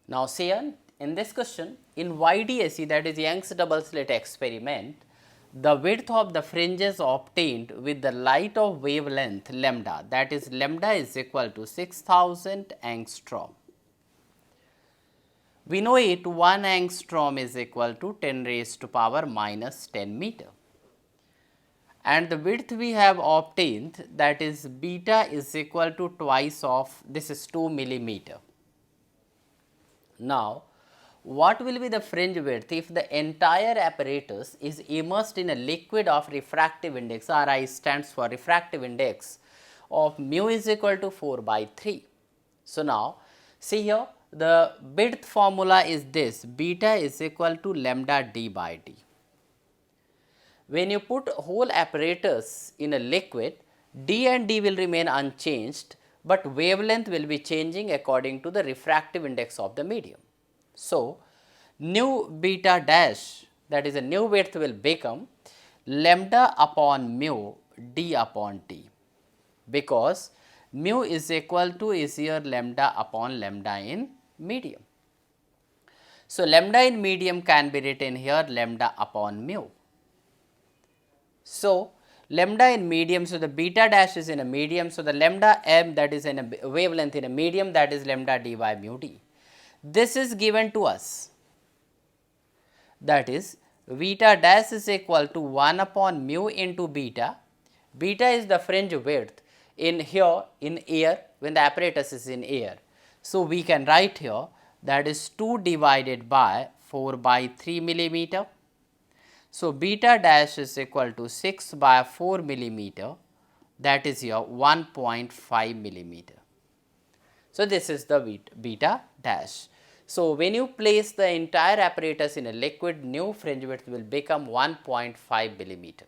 Now see here, in this question, in YDSE, that is Young's double slit experiment, the width of the fringes obtained with the light of wavelength lambda, that is lambda is equal to 6000 angstrom. We know it 1 angstrom is equal to 10 raised to power minus 10 meter. And the width we have obtained, that is beta is equal to twice of, this is 2 millimeter. Now, what will be the fringe width if the entire apparatus is immersed in a liquid of refractive index, Ri stands for refractive index of mu is equal to 4 by 3. So, now see here, the width formula is this, beta is equal to lambda d by d. When you put whole apparatus in a liquid, d and d will remain unchanged, but wavelength will be changing according to the refractive index of the medium. So, nu beta dash, that is a new width, will become lambda upon mu d upon t, because mu is equal to is here lambda upon lambda in medium. So, lambda in medium can be written here lambda upon mu. So, lambda in medium, so the beta dash is in a medium, so the lambda m, that is in a wavelength in a medium, that is lambda d by mu d. This is given to us, that is beta dash is equal to 1 upon mu into beta. Beta is the fringe width in here in air, when the apparatus is in air. So, we can write here, that is 2 divided by 4 by 3 millimeter. So, beta dash is equal to 6 by 4 millimeter, that is here 1.5 millimeter. So, this is the beta dash. So, when you place the entire apparatus in a liquid, new fringe width will become 1.5 millimeter.